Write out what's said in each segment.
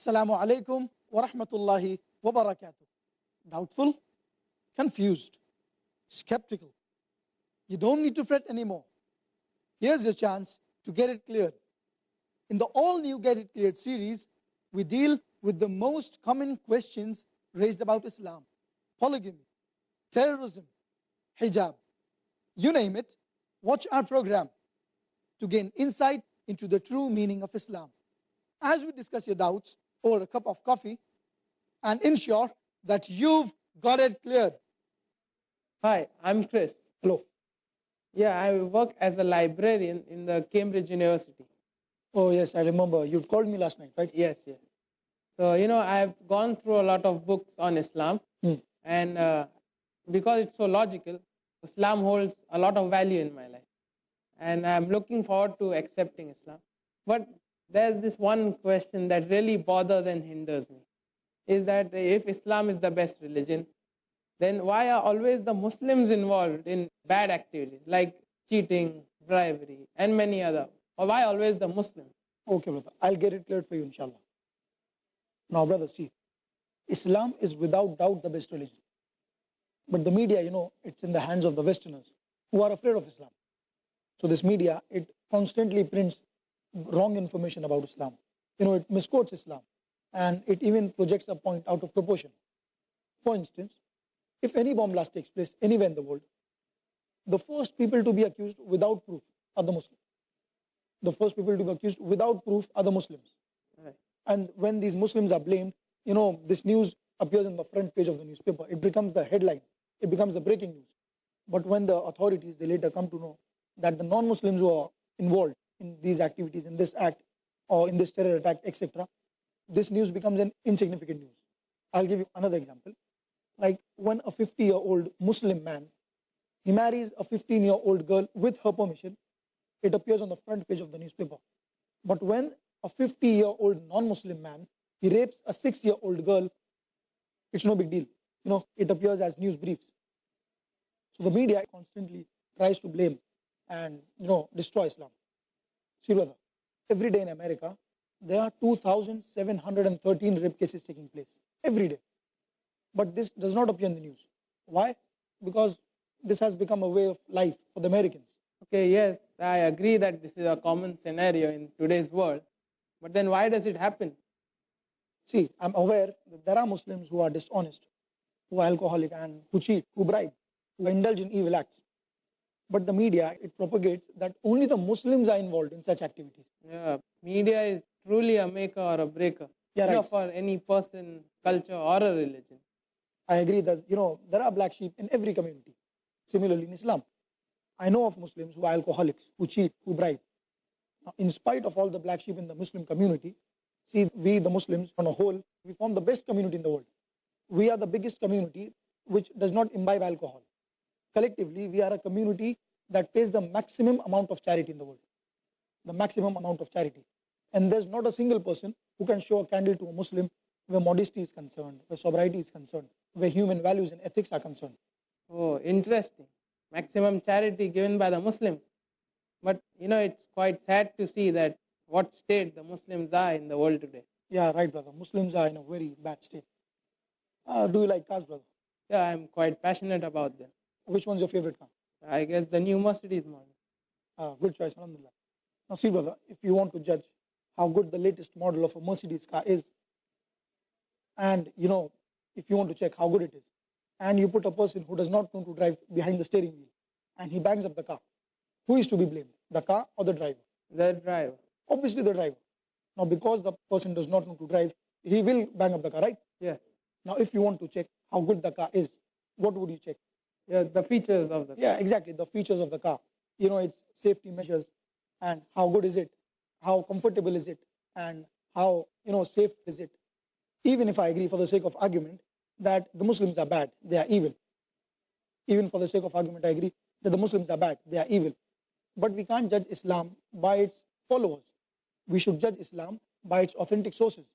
Assalamu alaikum wa rahmatullahi wa barakatuh. Doubtful, confused, skeptical. You don't need to fret anymore. Here's your chance to get it cleared. In the all new Get It Cleared series, we deal with the most common questions raised about Islam: polygamy, terrorism, hijab. You name it, watch our program to gain insight into the true meaning of Islam. As we discuss your doubts over a cup of coffee and ensure that you've got it cleared. Hi, I'm Chris. Hello. Yeah, I work as a librarian in the Cambridge University. Oh, yes, I remember. You called me last night, right? Yes, yes. So, I've gone through a lot of books on Islam, and because it's so logical, Islam holds a lot of value in my life. And I'm looking forward to accepting Islam. But there's this one question that really bothers and hinders me, is that if Islam is the best religion, then why are always the Muslims involved in bad activities like cheating, bribery, and many other? Or why always the Muslims? Okay, brother. I'll get it cleared for you, inshallah. Now, brother, see, Islam is without doubt the best religion. But the media, it's in the hands of the Westerners who are afraid of Islam. So this media, it constantly prints wrong information about Islam. It misquotes Islam, and it even projects a point out of proportion. For instance, if any bomb blast takes place anywhere in the world, the first people to be accused without proof are the Muslims. The first people to be accused without proof are the Muslims. Right. And when these Muslims are blamed, this news appears on the front page of the newspaper. It becomes the headline. It becomes the breaking news. But when the authorities, they later come to know that the non-Muslims who are involved in these activities, in this act, or in this terror attack, etc., this news becomes an insignificant news. I'll give you another example. Like when a 50-year-old Muslim man, he marries a 15-year-old girl with her permission, it appears on the front page of the newspaper. But when a 50-year-old non-Muslim man, he rapes a 6-year-old girl, it's no big deal. It appears as news briefs. So the media constantly tries to blame and, destroy Islam. See, brother, every day in America, there are 2,713 rape cases taking place. Every day. But this does not appear in the news. Why? Because this has become a way of life for the Americans. Okay, yes, I agree that this is a common scenario in today's world. But then why does it happen? See, I'm aware that there are Muslims who are dishonest, who are alcoholic, and who cheat, who bribe, who indulge in evil acts. But the media, it propagates that only the Muslims are involved in such activities. Yeah, media is truly a maker or a breaker, Yeah, right. for any person, culture, or a religion. I agree that, there are black sheep in every community. Similarly, in Islam, I know of Muslims who are alcoholics, who cheat, who bribe. Now, in spite of all the black sheep in the Muslim community, see, we, the Muslims, on a whole, we form the best community in the world. We are the biggest community which does not imbibe alcohol. Collectively, we are a community that pays the maximum amount of charity in the world. The maximum amount of charity. And there's not a single person who can show a candle to a Muslim where modesty is concerned, where sobriety is concerned, where human values and ethics are concerned. Oh, interesting. Maximum charity given by the Muslims. But, it's quite sad to see that what state the Muslims are in the world today. Yeah, right, brother. Muslims are in a very bad state. Do you like cars, brother? Yeah, I'm quite passionate about them. Which one's your favorite car? I guess the new Mercedes model. Good choice, alhamdulillah. Now see, brother, if you want to judge how good the latest model of a Mercedes car is, and, if you want to check how good it is, and you put a person who does not know to drive behind the steering wheel, and he bangs up the car, who is to be blamed, the car or the driver? The driver. Obviously the driver. Now, because the person does not know to drive, he will bang up the car, right? Yes. Now, if you want to check how good the car is, what would you check? Yeah, the features of the car. Yeah, exactly, the features of the car. Its safety measures, and how good is it, how comfortable is it, and how, safe is it. Even if I agree, for the sake of argument, that the Muslims are bad, they are evil. Even for the sake of argument, I agree that the Muslims are bad, they are evil. But we can't judge Islam by its followers. We should judge Islam by its authentic sources.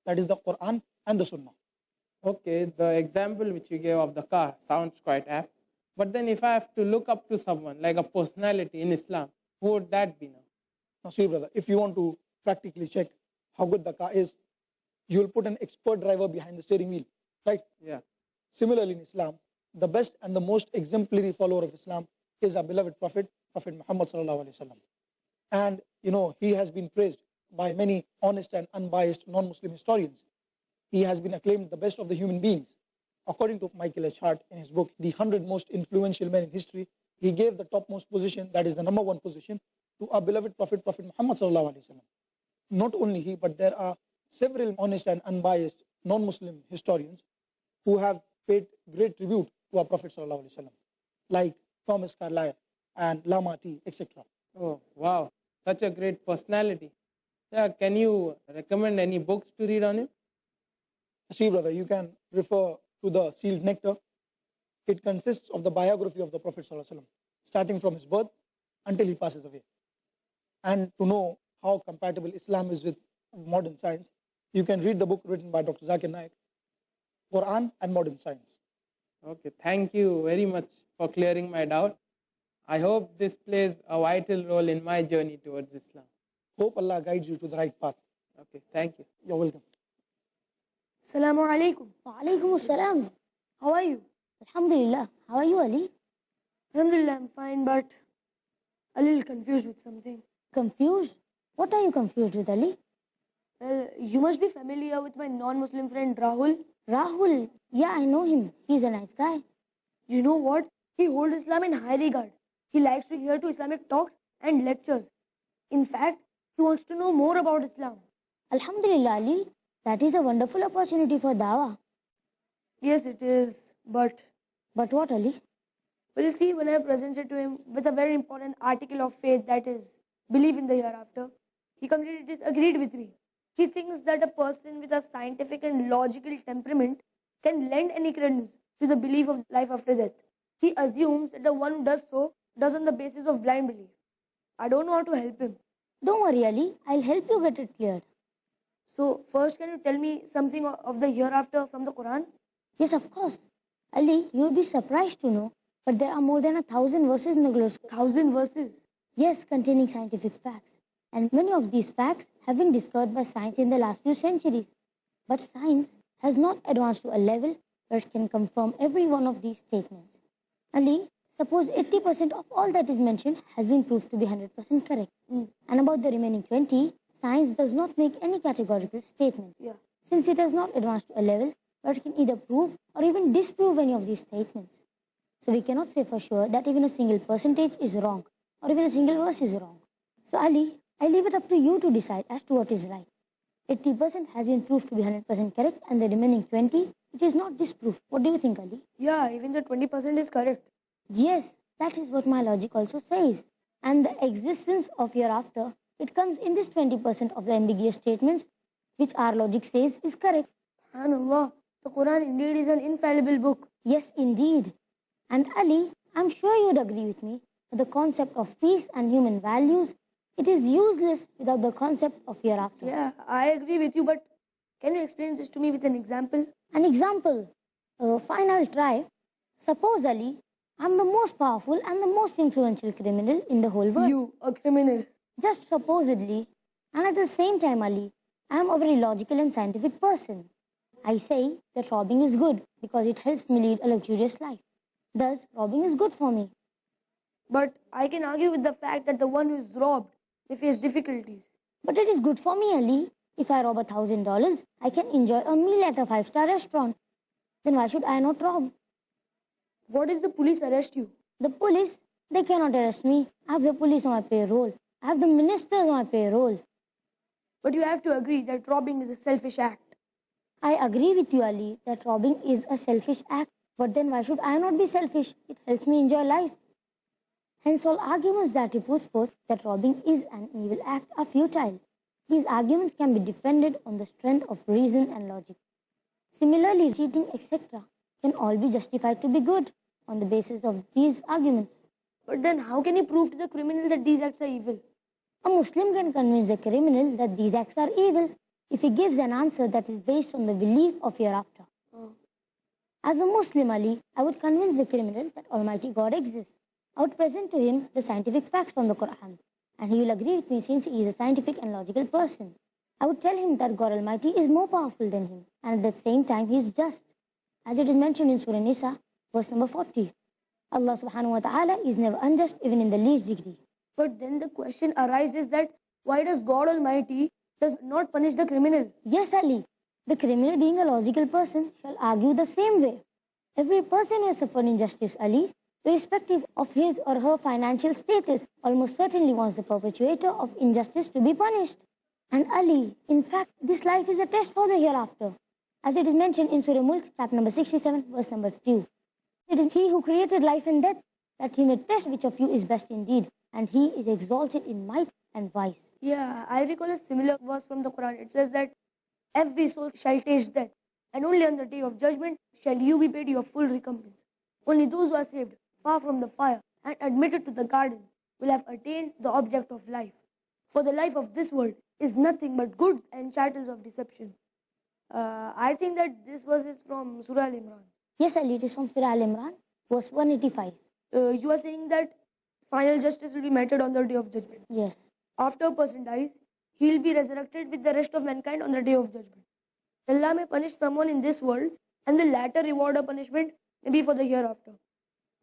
That is the Quran and the Sunnah. Okay, the example which you gave of the car sounds quite apt. But then if I have to look up to someone, like a personality in Islam, who would that be now? Now see, brother, if you want to practically check how good the car is, you will put an expert driver behind the steering wheel, right? Yeah. Similarly, in Islam, the best and the most exemplary follower of Islam is our beloved Prophet, Prophet Muhammad sallallahu alaihi wasallam. And he has been praised by many honest and unbiased non-Muslim historians. He has been acclaimed the best of the human beings. According to Michael H. Hart in his book, The 100 Most Influential Men in History, he gave the topmost position, that is the number one position, to our beloved Prophet, Prophet Muhammad sallallahu alaihi wasallam. Not only he, but there are several honest and unbiased non-Muslim historians who have paid great tribute to our Prophet sallallahu alaihi wasallam, like Thomas Carlyle and Lama T, etc. Oh, wow. Such a great personality. Yeah, can you recommend any books to read on him? See, brother, you can refer to the Sealed Nectar. It consists of the biography of the Prophet sallallahu alaihi wasallam, starting from his birth until he passes away. And to know how compatible Islam is with modern science, you can read the book written by Dr. Zakir Naik, Quran and Modern Science. Okay, thank you very much for clearing my doubt. I hope this plays a vital role in my journey towards Islam. Hope Allah guides you to the right path. Okay, thank you. You're welcome. Assalamu alaikum. Wa alaikum assalam. How are you? Alhamdulillah. How are you, Ali? Alhamdulillah, I'm fine, but a little confused with something. Confused? What are you confused with, Ali? Well, you must be familiar with my non-Muslim friend Rahul. Rahul. Yeah, I know him. He's a nice guy. You know what? He holds Islam in high regard. He likes to hear to Islamic talks and lectures. In fact, he wants to know more about Islam. Alhamdulillah, Ali. That is a wonderful opportunity for dawah. Yes, it is, but But what, Ali? you see, when I presented to him with a very important article of faith, that is, believe in the hereafter, he completely disagreed with me. He thinks that a person with a scientific and logical temperament can lend any credence to the belief of life after death. He assumes that the one who does so does on the basis of blind belief. I don't know how to help him. Don't worry, Ali. I'll help you get it cleared. So, first, can you tell me something of the hereafter from the Quran? Yes, of course. Ali, you'll be surprised to know, but there are more than 1,000 verses in the Glosary. 1,000 verses. Yes, containing scientific facts. And many of these facts have been discovered by science in the last few centuries. But science has not advanced to a level where it can confirm every one of these statements. Ali, suppose 80% of all that is mentioned has been proved to be 100% correct. And about the remaining 20, science does not make any categorical statement. Yeah. Since it has not advanced to a level where it can either prove or even disprove any of these statements. So we cannot say for sure that even a single percentage is wrong or even a single verse is wrong. So Ali, I leave it up to you to decide as to what is right. 80% has been proved to be 100% correct and the remaining 20, it is not disproved. What do you think, Ali? Yeah, even the 20% is correct. Yes, that is what my logic also says. And the existence of hereafter, it comes in this 20% of the ambiguous statements, which our logic says is correct. SubhanAllah, the Quran indeed is an infallible book. Yes, indeed. And Ali, I'm sure you'd agree with me that the concept of peace and human values, it is useless without the concept of hereafter. Yeah, I agree with you, but can you explain this to me with an example? An example. Fine, I'll try. Suppose, Ali, I'm the most powerful and the most influential criminal in the whole world. You, a criminal. Just supposedly. And at the same time, Ali, I am a very logical and scientific person. I say that robbing is good because it helps me lead a luxurious life. Thus, robbing is good for me. But I can argue with the fact that the one who is robbed may face difficulties. But it is good for me, Ali. If I rob $1,000, I can enjoy a meal at a 5-star restaurant. Then why should I not rob? What if the police arrest you? The police, they cannot arrest me. I have the police on my payroll. I have the ministers on my payroll. But you have to agree that robbing is a selfish act. I agree with you, Ali, that robbing is a selfish act. But then why should I not be selfish? It helps me enjoy life. Hence, all arguments that you put forth that robbing is an evil act are futile. These arguments can be defended on the strength of reason and logic. Similarly, cheating, etc. can all be justified to be good on the basis of these arguments. But then how can you prove to the criminal that these acts are evil? A Muslim can convince a criminal that these acts are evil if he gives an answer that is based on the belief of hereafter. As a Muslim, Ali, I would convince the criminal that Almighty God exists. I would present to him the scientific facts from the Quran, and he will agree with me since he is a scientific and logical person. I would tell him that God Almighty is more powerful than him, and at the same time he is just. As it is mentioned in Surah Nisa, verse number 40. Allah subhanahu wa ta'ala is never unjust even in the least degree. But then the question arises that why does God Almighty does not punish the criminal? Yes, Ali, the criminal, being a logical person, shall argue the same way. Every person who has suffered injustice, Ali, irrespective of his or her financial status, almost certainly wants the perpetrator of injustice to be punished. And Ali, in fact, this life is a test for the hereafter. As it is mentioned in Surah Mulk, chapter number 67, verse number 2. It is He who created life and death, that He may test which of you is best indeed, and He is exalted in might and vice. Yeah, I recall a similar verse from the Quran. It says that every soul shall taste death, and only on the day of judgment shall you be paid your full recompense. Only those who are saved far from the fire and admitted to the garden will have attained the object of life. For the life of this world is nothing but goods and chattels of deception. I think that this verse is from Surah Al-Imran. Yes, Ali, it is from Surah Al-Imran, verse 185. You are saying that final justice will be meted on the day of judgment. Yes. After a person dies, he will be resurrected with the rest of mankind on the day of judgment. Allah may punish someone in this world, and the latter reward or punishment may be for the hereafter.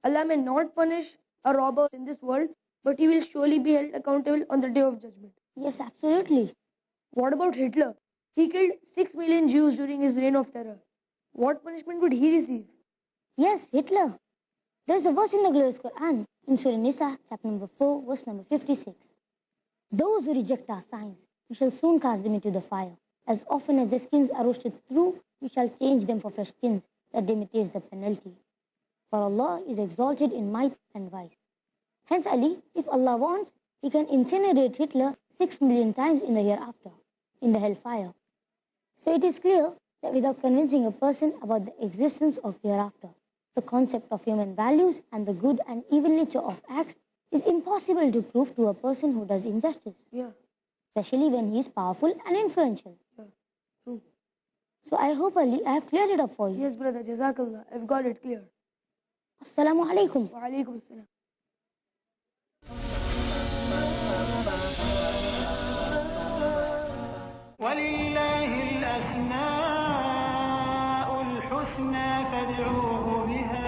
Allah may not punish a robber in this world, but he will surely be held accountable on the day of judgment. Yes, absolutely. What about Hitler? He killed 6 million Jews during his reign of terror. What punishment would he receive? Yes, Hitler. There is a verse in the glorious Quran, in Surah Nisa, chapter number 4, verse number 56. Those who reject our signs, we shall soon cast them into the fire. As often as their skins are roasted through, we shall change them for fresh skins, that they may taste the penalty. For Allah is exalted in might and vice. Hence, Ali, if Allah wants, He can incinerate Hitler 6 million times in the hereafter, in the hellfire. So it is clear that without convincing a person about the existence of hereafter, the concept of human values and the good and evil nature of acts is impossible to prove to a person who does injustice. Yeah. Especially when he is powerful and influential. Yeah. True. So I hope, Ali, I have cleared it up for you. Yes, brother. Jazakallah. I've got it clear. Assalamu alaikum. Wa alaikum assalam. ولله الأسماء الحسنى فادعوه بها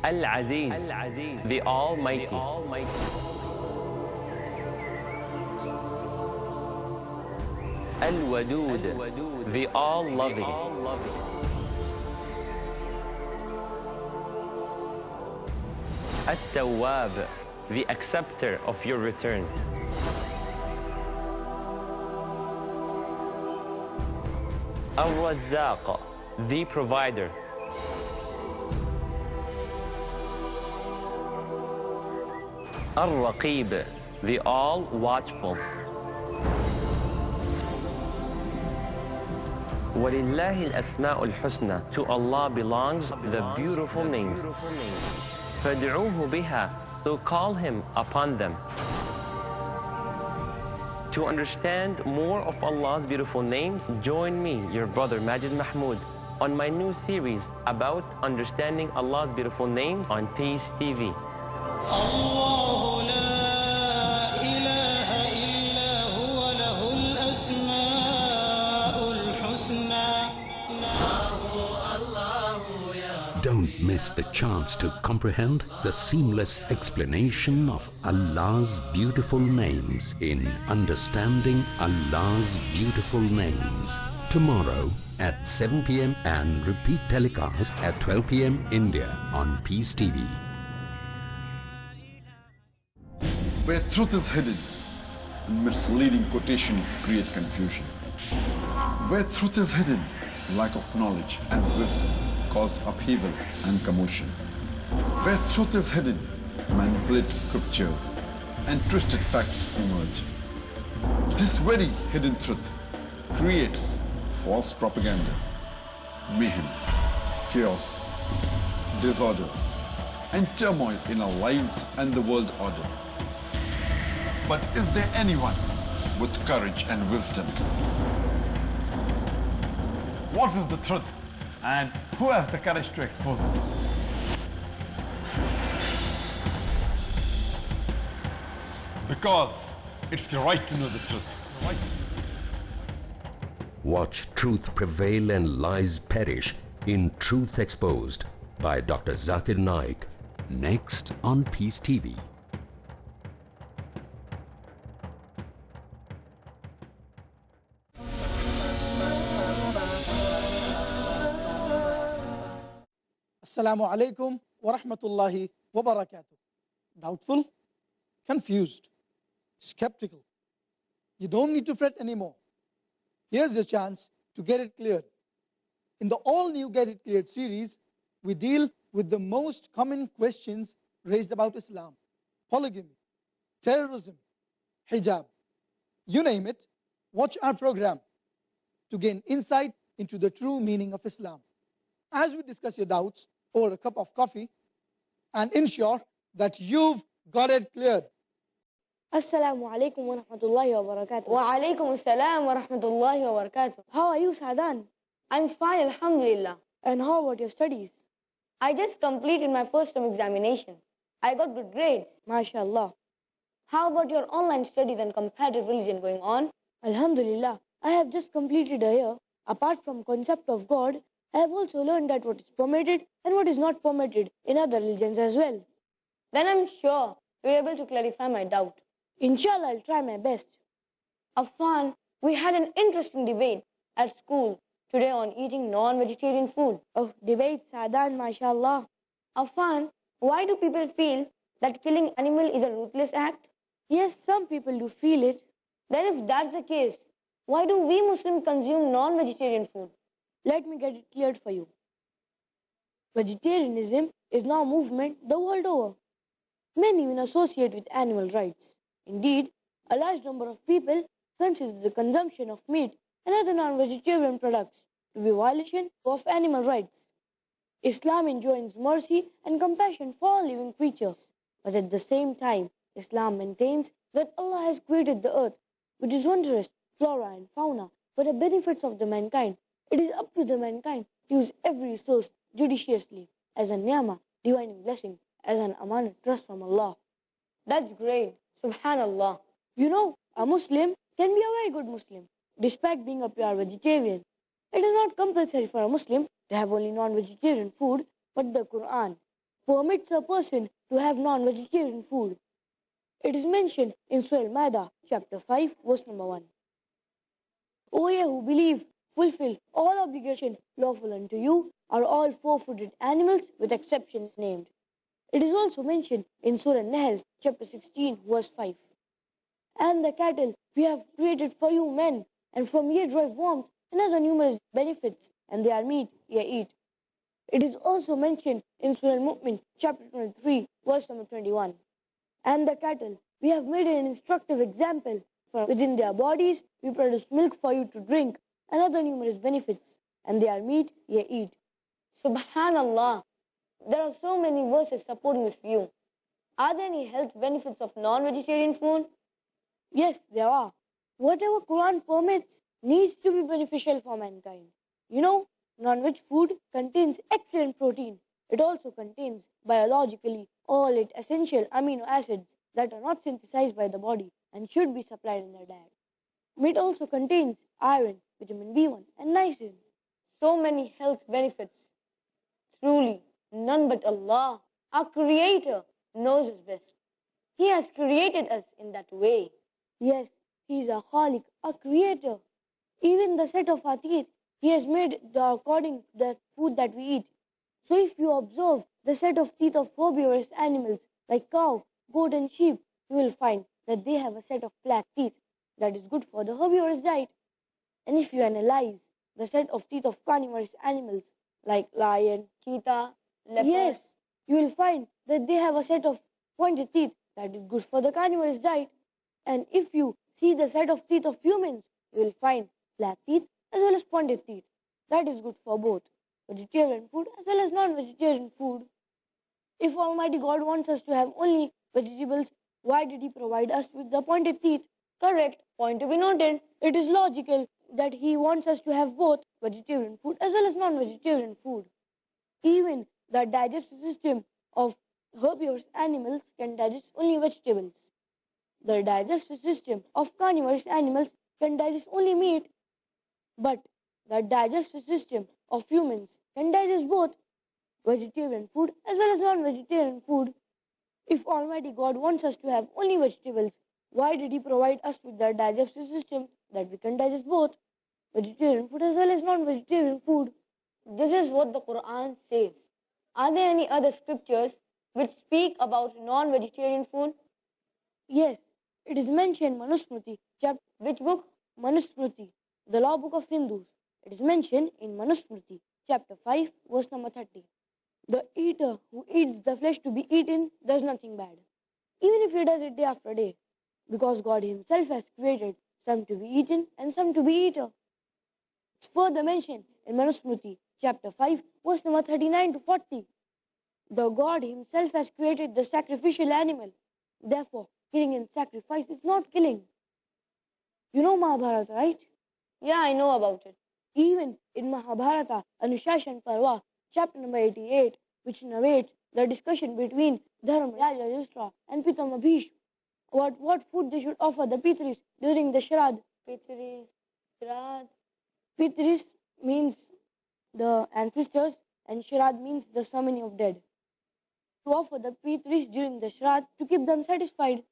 Al-Aziz, the Almighty. Al-Wadud, the All-Loving. At-Tawwab, the Acceptor of your return. Al-Razzaq, the Provider. Al-Raqib, the All-Watchful. وَلِلَّهِ الْأَسْمَاءُ الْحُسْنَى. To Allah belongs the beautiful names. فَادْعُوهُ بِهَا. So call Him upon them. To understand more of Allah's beautiful names, join me, your brother Majid Mahmood, on my new series about understanding Allah's beautiful names on Peace TV. الله لا إله إلا هو له الأسماء الحسنى. Don't miss the chance to comprehend the seamless explanation of Allah's beautiful names in Understanding Allah's Beautiful Names. Tomorrow at 7 p.m. and repeat telecast at 12 p.m. India on Peace TV. Where truth is hidden and misleading quotations create confusion. Where truth is hidden, lack of knowledge and wisdom cause upheaval and commotion. Where truth is hidden, manipulated scriptures and twisted facts emerge. This very hidden truth creates false propaganda, mayhem, chaos, disorder, and turmoil in our lives and the world order. But is there anyone with courage and wisdom? What is the truth, and who has the courage to expose it? Because it's your right to know the truth. Right. Watch truth prevail and lies perish in Truth Exposed by Dr. Zakir Naik. Next on Peace TV. Assalamu alaikum wa rahmatullahi wa barakatuh. Doubtful, confused, skeptical. You don't need to fret anymore. Here's your chance to get it cleared. In the all-new Get It Cleared series, we deal with the most common questions raised about Islam: polygamy, terrorism, hijab. You name it, watch our program to gain insight into the true meaning of Islam. As we discuss your doubts over a cup of coffee and ensure that you've got it cleared. Assalamu alaikum wa rahmatullahi wa barakatuh. Wa alaikum assalam wa rahmatullahi wa barakatuh. How are you, Sadan? I'm fine, alhamdulillah. And how about your studies? I just completed my first term examination. I got good grades. MashaAllah. How about your online studies and comparative religion going on? Alhamdulillah. I have just completed a year. Apart from concept of God, I have also learned that what is permitted and what is not permitted in other religions as well. Then I'm sure you're able to clarify my doubt. Inshallah, I'll try my best. Afan, we had an interesting debate at school today on eating non-vegetarian food. Oh, debate, Sadan, MashaAllah. Afan, why do people feel that killing animal is a ruthless act? Yes, some people do feel it. Then if that's the case, why do we Muslims consume non-vegetarian food? Let me get it cleared for you. Vegetarianism is now a movement the world over. Many even associate with animal rights. Indeed, a large number of people consider the consumption of meat and other non-vegetarian products to be a violation of animal rights. Islam enjoins mercy and compassion for all living creatures, but at the same time, Islam maintains that Allah has created the earth, which is wondrous flora and fauna, for the benefits of the mankind. It is up to the mankind to use every resource judiciously as a ni'mah, divine blessing, as an amanah, trust from Allah. That's great. Subhanallah. You know, a Muslim can be a very good Muslim, despite being a pure vegetarian. It is not compulsory for a Muslim to have only non-vegetarian food, but the Quran permits a person to have non-vegetarian food. It is mentioned in Surah Al-Ma'idah, chapter 5, verse number 1. O ye who believe, fulfill all obligation lawful unto you are all four-footed animals with exceptions named. It is also mentioned in Surah Nahl, chapter 16, verse 5. And the cattle we have created for you men, and from ye derive warmth and other numerous benefits, and they are meat ye eat. It is also mentioned in Surah Al-Mu'min, chapter 23, verse number 21. And the cattle we have made an instructive example, for within their bodies we produce milk for you to drink, and other numerous benefits, and they are meat ye eat. Subhanallah. There are so many verses supporting this view. Are there any health benefits of non-vegetarian food? Yes, there are. Whatever Quran permits needs to be beneficial for mankind. You know, non-veg food contains excellent protein. It also contains biologically all its essential amino acids that are not synthesized by the body and should be supplied in the diet. Meat also contains iron, vitamin B1 and niacin. So many health benefits. Truly, none but Allah, our Creator, knows us best. He has created us in that way. Yes, He is a Khaliq, a creator. Even the set of our teeth, He has made according to the food that we eat. So if you observe the set of teeth of herbivorous animals like cow, goat and sheep, you will find that they have a set of black teeth that is good for the herbivorous diet. And if you analyze the set of teeth of carnivorous animals like lion, Cheetah, leopard. yes, you will find that they have a set of pointed teeth that is good for the carnivorous diet. And if you see the set of teeth of humans, you will find flat teeth as well as pointed teeth. That is good for both vegetarian food as well as non-vegetarian food. If Almighty God wants us to have only vegetables, why did He provide us with the pointed teeth? Correct. Point to be noted. It is logical that He wants us to have both vegetarian food as well as non-vegetarian food. Even the digestive system of herbivorous animals can digest only vegetables. The digestive system of carnivorous animals can digest only meat, but the digestive system of humans can digest both vegetarian food as well as non-vegetarian food. If Almighty God wants us to have only vegetables, why did He provide us with the digestive system that we can digest both vegetarian food as well as non-vegetarian food? This is what the Quran says. Are there any other scriptures which speak about non-vegetarian food? Yes, it is mentioned in Manusmriti, Which book? Manusmriti, the law book of Hindus. It is mentioned in Manusmriti, chapter 5, verse number 30. The eater who eats the flesh to be eaten does nothing bad, even if he does it day after day, because God Himself has created some to be eaten and some to be eaten. It's further mentioned in Manusmriti, chapter 5, verse number 39 to 40. The God Himself has created the sacrificial animal. Therefore, killing in sacrifice is not killing. You know Mahabharata, right? Yeah, I know about it. Even in Mahabharata, Anushashan Parva, chapter number 88, which narrates the discussion between Dharmaraja Yudhishthira and Pitama Bhishma about what food they should offer the Pitris during the Shrad. Pitris, Shrad. Pitris means the ancestors and Shrad means the summoning of dead. To offer the Pitris during the Shrad to keep them satisfied.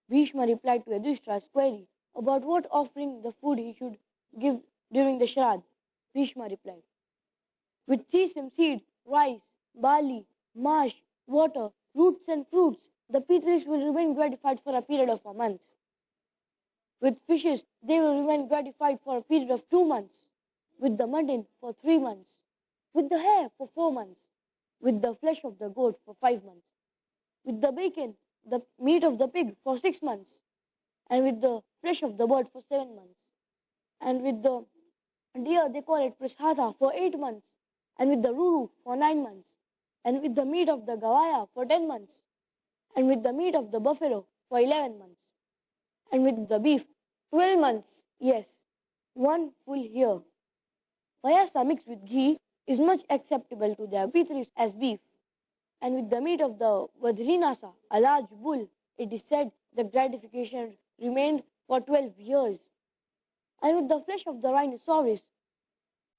Bhishma replied to Yudhishthira's query about what offering the food he should give during the Shrad. Bhishma replied, with sesame seed, rice, barley, mash, water, roots and fruits, the Pitris will remain gratified for a period of a month. With fishes, they will remain gratified for a period of 2 months. With the mutton, for 3 months. With the hare, for 4 months. With the flesh of the goat, for 5 months. With the bacon, the meat of the pig, for 6 months. And with the flesh of the bird, for 7 months. And with the deer, they call it prishata, for 8 months. And with the ruru, for 9 months. And with the meat of the gavaya, for 10 months. And with the meat of the buffalo, for 11 months. And with the beef, 12 months. Yes, 1 full year. Payasa mixed with ghee is much acceptable to their Pitris as beef. And with the meat of the Vadrinasa, a large bull, it is said the gratification remained for 12 years. And with the flesh of the rhinoceros,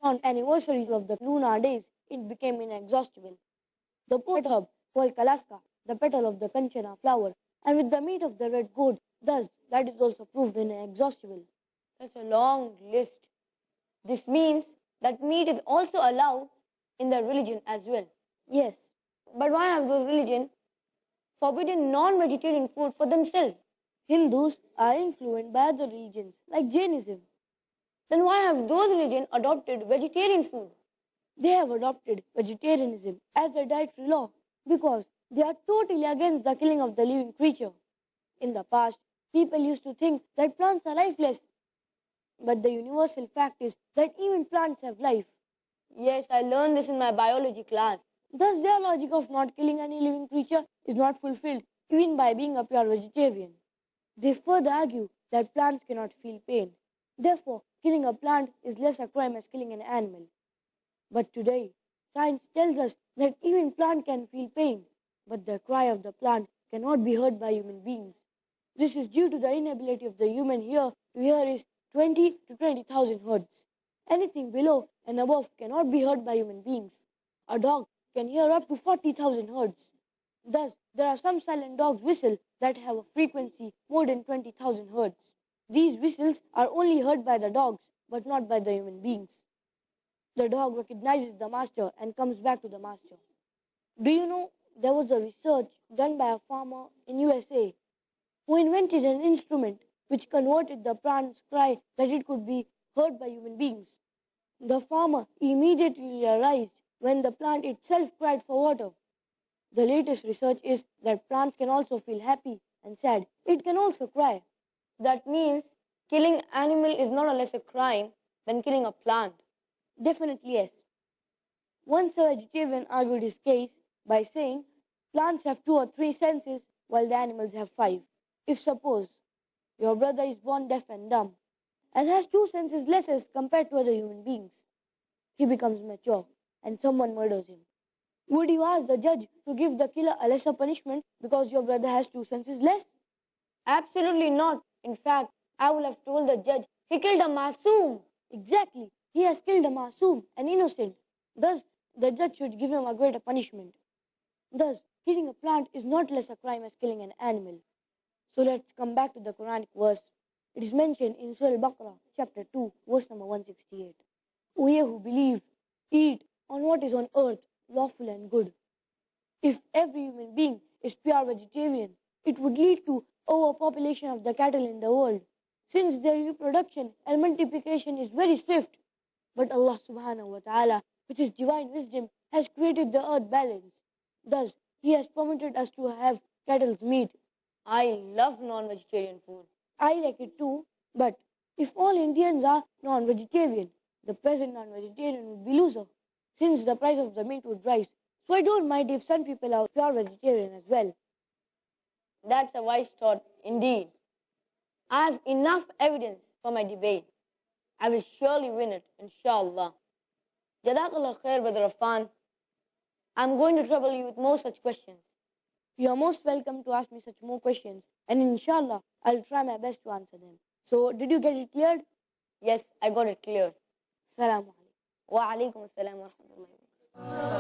on anniversaries of the lunar days, it became inexhaustible. The pot herb called kalaska, the petal of the kanchana flower, and with the meat of the red goat, thus that is also proved inexhaustible. That's a long list. This means that meat is also allowed in the religion as well. Yes. But why have those religions forbidden non-vegetarian food for themselves? Hindus are influenced by other religions like Jainism. Then why have those religions adopted vegetarian food? They have adopted vegetarianism as their dietary law because they are totally against the killing of the living creature. In the past, people used to think that plants are lifeless. But the universal fact is that even plants have life. Yes, I learned this in my biology class. Thus, their logic of not killing any living creature is not fulfilled even by being a pure vegetarian. They further argue that plants cannot feel pain. Therefore, killing a plant is less a crime as killing an animal. But today, science tells us that even plant can feel pain, but the cry of the plant cannot be heard by human beings. This is due to the inability of the human ear to hear is 20 to 20,000 hertz. Anything below and above cannot be heard by human beings. A dog can hear up to 40,000 hertz. Thus, there are some silent dogs whistle that have a frequency more than 20,000 hertz. These whistles are only heard by the dogs, but not by the human beings. The dog recognizes the master and comes back to the master. Do you know there was a research done by a farmer in USA who invented an instrument which converted the plant's cry that it could be heard by human beings. The farmer immediately realized when the plant itself cried for water. The latest research is that plants can also feel happy and sad. It can also cry. That means killing animal is not a lesser crime than killing a plant. Definitely yes. Once a vegetarian argued his case by saying Plants have 2 or 3 senses while the animals have 5. If suppose your brother is born deaf and dumb and has 2 senses less as compared to other human beings, he becomes mature and someone murders him. Would you ask the judge to give the killer a lesser punishment because your brother has 2 senses less? Absolutely not. In fact, I would have told the judge he killed a masoom. Exactly. He has killed a masoom, an innocent. Thus, the judge should give him a greater punishment. Thus, killing a plant is not less a crime as killing an animal. So let's come back to the Quranic verse. It is mentioned in Surah Al-Baqarah, chapter 2, verse number 168. O ye who believe, eat on what is on earth, lawful and good. If every human being is pure vegetarian, it would lead to overpopulation of the cattle in the world, since their reproduction and multiplication is very swift. But Allah subhanahu wa ta'ala, with His divine wisdom, has created the earth balanced. Thus, He has permitted us to have cattle's meat. I love non-vegetarian food. I like it too, but if all Indians are non-vegetarian, the present non-vegetarian would be loser, since the price of the meat would rise. So I don't mind if some people are pure vegetarian as well. That's a wise thought indeed. I have enough evidence for my debate. I will surely win it, inshallah. Jazakallah khair, Brother Affan. I'm going to trouble you with more such questions. You are most welcome to ask me such more questions, and inshallah, I'll try my best to answer them. So, did you get it cleared? Yes, I got it cleared. Salaam alaikum. Wa alaikum assalam wa rahmatullahi wa barakatuh.